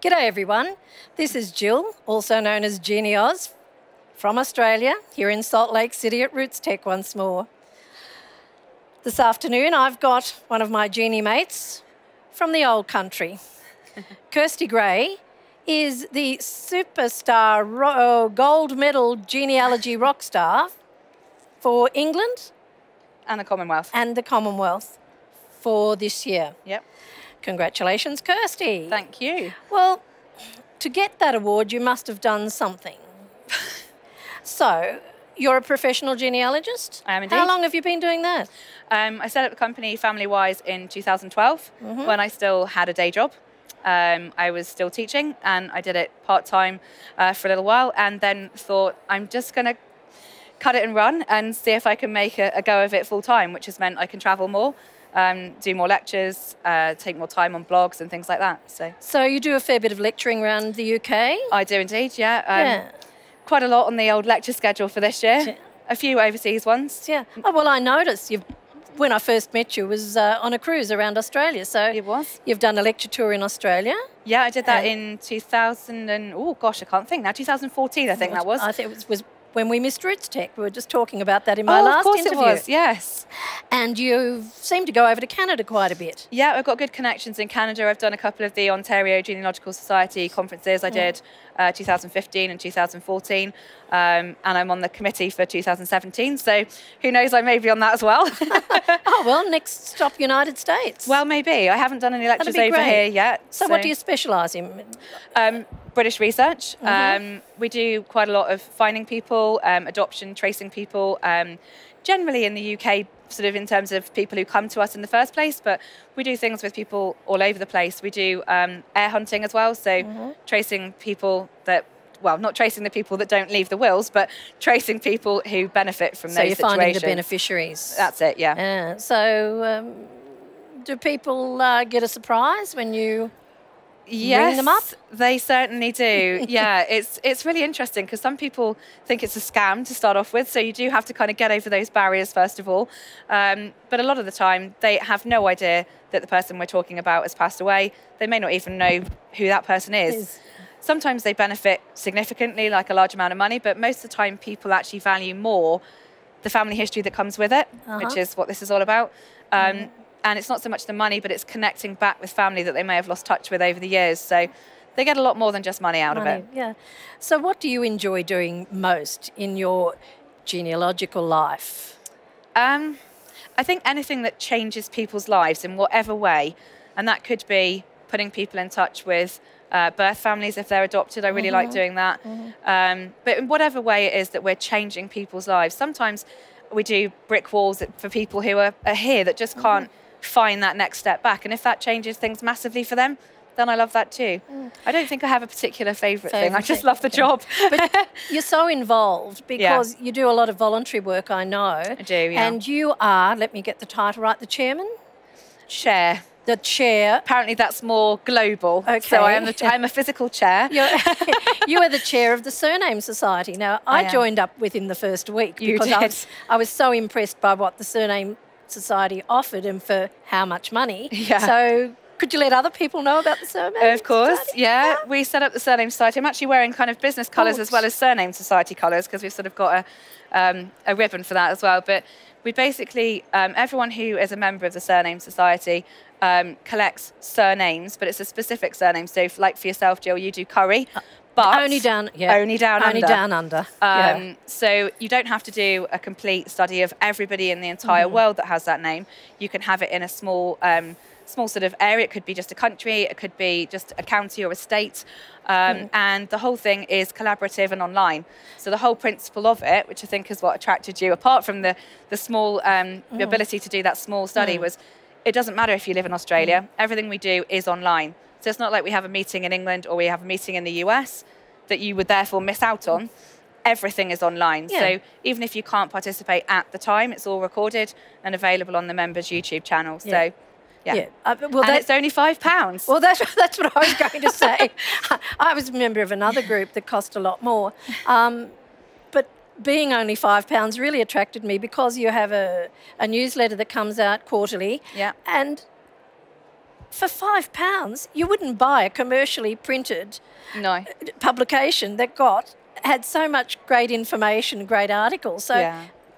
G'day everyone, this is Jill, also known as GeniAus, from Australia, here in Salt Lake City at Rootstech once more. This afternoon I've got one of my genie mates from the old country. Kirsty Gray is the superstar gold medal genealogy rock star for England. And the Commonwealth. And the Commonwealth for this year. Yep. Congratulations, Kirsty. Thank you. Well, to get that award, you must have done something. So, you're a professional genealogist? I am indeed. How long have you been doing that? I set up the company family-wise in 2012 when I still had a day job. I was still teaching and I did it part-time for a little while and then thought I'm just going to cut it and run and see if I can make a go of it full-time, which has meant I can travel more, do more lectures, take more time on blogs and things like that. So you do a fair bit of lecturing around the UK? I do indeed, yeah. Quite a lot on the old lecture schedule for this year. Yeah. A few overseas ones. Yeah. Oh, well, I noticed when I first met you was on a cruise around Australia. So it was. You've done a lecture tour in Australia? Yeah, I did that in 2000 and, oh gosh, I can't think now, 2014 I think that was. I think it was when we missed Rootstech. We were just talking about that in my last interview. Of course it was, yes. And you seem to go over to Canada quite a bit. Yeah, I've got good connections in Canada. I've done a couple of the Ontario Genealogical Society conferences. I did 2015 and 2014, and I'm on the committee for 2017, so who knows, I may be on that as well. Oh, well, next stop, United States. Well, maybe. I haven't done any lectures over here yet. So what do you specialise in? British research. We do quite a lot of finding people, adoption, tracing people, generally in the UK, sort of in terms of people who come to us in the first place, but we do things with people all over the place. We do air hunting as well, so tracing people that, well, not tracing the people that don't leave the wills, but tracing people who benefit from those situations. So you're finding the beneficiaries. That's it, yeah. So do people get a surprise when you ring them up? They certainly do. Yeah, it's really interesting because some people think it's a scam to start off with, so you do have to kind of get over those barriers first of all. But a lot of the time, they have no idea that the person we're talking about has passed away. They may not even know who that person is. Sometimes they benefit significantly, like a large amount of money, but most of the time people actually value more the family history that comes with it, which is what this is all about. And it's not so much the money, but it's connecting back with family that they may have lost touch with over the years. So they get a lot more than just money out of it. Yeah. So what do you enjoy doing most in your genealogical life? I think anything that changes people's lives in whatever way. And that could be putting people in touch with birth families if they're adopted. I really like doing that. But in whatever way it is that we're changing people's lives. Sometimes we do brick walls for people who are here that just can't find that next step back, and if that changes things massively for them, then I love that too. I don't think I have a particular favourite thing. I just love the job. But you're so involved because you do a lot of voluntary work, I know. I do, yeah. And you are, let me get the title right, the chairman? Chair. The chair. Apparently that's more global. Okay. So I'm a physical chair. You are the chair of the Surname Society. Now, I joined up within the first week because I was so impressed by what the Surname Society offered and for how much money. So could you let other people know about the Surname Society? Of course, yeah. We set up the Surname Society. I'm actually wearing kind of business colours as well as Surname Society colours because we've sort of got a ribbon for that as well. But we basically, everyone who is a member of the Surname Society collects surnames, but it's a specific surname. So like for yourself, Jill, you do Curry. But only down under. So you don't have to do a complete study of everybody in the entire world that has that name. You can have it in a small sort of area. It could be just a country, it could be just a county or a state. And the whole thing is collaborative and online. So the whole principle of it, which I think is what attracted you, apart from the small the ability to do that small study, was it doesn't matter if you live in Australia. Everything we do is online. So it's not like we have a meeting in England or we have a meeting in the US that you would therefore miss out on. Everything is online. So even if you can't participate at the time, it's all recorded and available on the members' YouTube channel. So well, and it's only £5. Well, that's what I was going to say. I was a member of another group that cost a lot more. But being only £5 really attracted me because you have a newsletter that comes out quarterly. And for £5, you wouldn't buy a commercially printed No. publication that had so much great information, great articles. So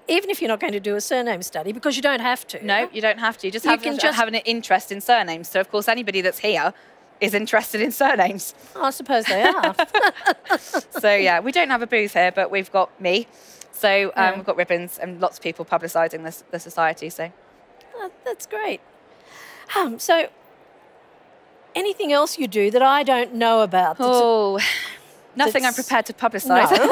even if you're not going to do a surname study, because you don't have to. No, you don't have to. You just have an interest in surnames. So, of course, anybody that's here is interested in surnames. I suppose they are. So, yeah, we don't have a booth here, but we've got me. So we've got ribbons and lots of people publicising the society. So that's great. So anything else you do that I don't know about? Nothing I'm prepared to publicise. No.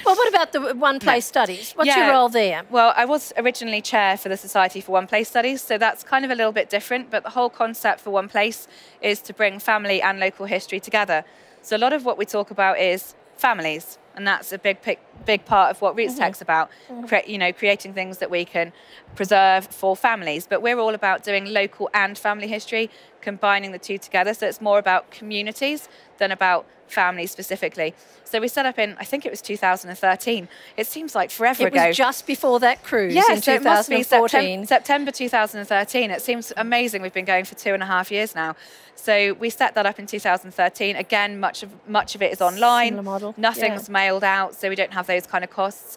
Well, what about the one-place studies? What's your role there? Well, I was originally chair for the Society for One-Place Studies, so that's kind of a little bit different, but the whole concept for One Place is to bring family and local history together. So a lot of what we talk about is families, and that's a big part of what Rootstech's about, creating things that we can preserve for families. But we're all about doing local and family history, combining the two together. So it's more about communities than about families specifically. So we set up in, I think it was 2013. It seems like forever ago. It was just before that cruise in 2014. It must be September 2013. It seems amazing. We've been going for 2.5 years now. So we set that up in 2013. Again, much of it is online. Similar model. Nothing's mailed out, so we don't have those kind of costs.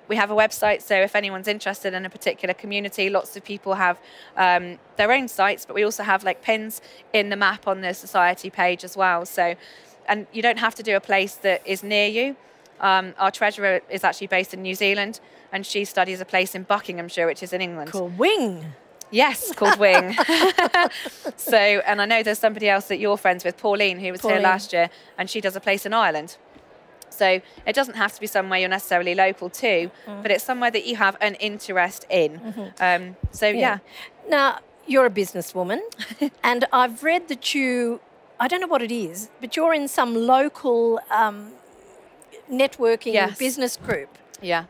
We have a website, so if anyone's interested in a particular community, lots of people have their own sites, but we also have like pins in the map on the society page as well. So, and you don't have to do a place that is near you. Our treasurer is actually based in New Zealand, and she studies a place in Buckinghamshire, which is in England. Called Wing. Yes, called Wing. So, and I know there's somebody else that you're friends with, Pauline, who was here last year, and she does a place in Ireland. So it doesn't have to be somewhere you're necessarily local to, but it's somewhere that you have an interest in. Now, you're a businesswoman, and I've read that I don't know what it is, but you're in some local networking business group. Yeah.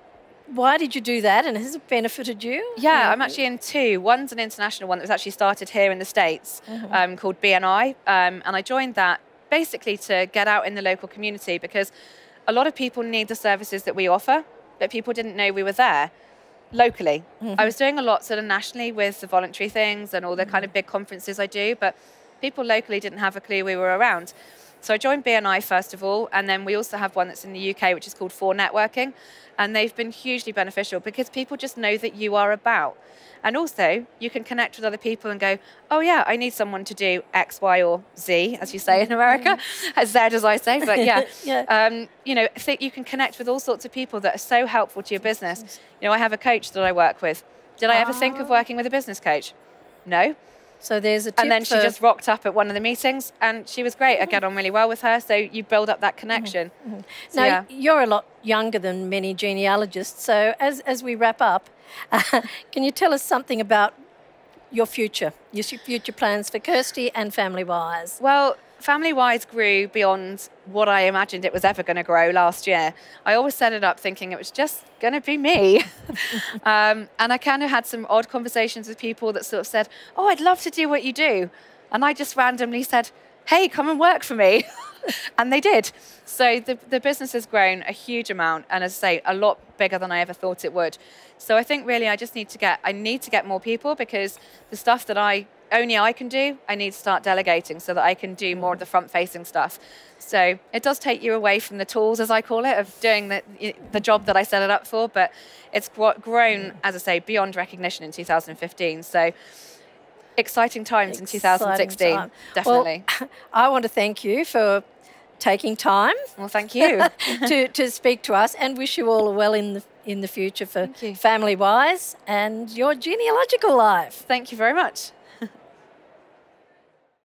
Why did you do that, and has it benefited you? Yeah, I'm actually in two. One's an international one that was actually started here in the States called BNI, and I joined that basically to get out in the local community, because a lot of people need the services that we offer, but people didn't know we were there locally. I was doing a lot sort of nationally with the voluntary things and all the kind of big conferences I do, but people locally didn't have a clue we were around. So I joined BNI first of all, and then we also have one that's in the UK, which is called For Networking, and they've been hugely beneficial because people just know that you are about. And also, you can connect with other people and go, oh yeah, I need someone to do X, Y, or Z, as you say in America, as Z as I say, but yeah. You can connect with all sorts of people that are so helpful to your business. You know, I have a coach that I work with. Did I ever think of working with a business coach? No. So there's a tip. And then she just rocked up at one of the meetings, and she was great. I get on really well with her, so you build up that connection. So, now, you're a lot younger than many genealogists, so as we wrap up, can you tell us something about your future plans for Kirsty and Family-Wise? Well, Family-Wise grew beyond what I imagined it was ever going to grow last year. I always set it up thinking it was just going to be me. And I kind of had some odd conversations with people that sort of said, oh, I'd love to do what you do. And I just randomly said, hey, come and work for me. And they did. So the business has grown a huge amount, and as I say, a lot bigger than I ever thought it would. So I think really I need to get more people, because the stuff that only I can do, I need to start delegating so that I can do more of the front-facing stuff. So it does take you away from the tools, as I call it, of doing the job that I set it up for, but it's grown, as I say, beyond recognition in 2015. So exciting times in 2016, definitely. Well, I want to thank you for taking time. Well, thank you. to speak to us, and wish you all well in the future for Family-Wise and your genealogical life. Thank you very much.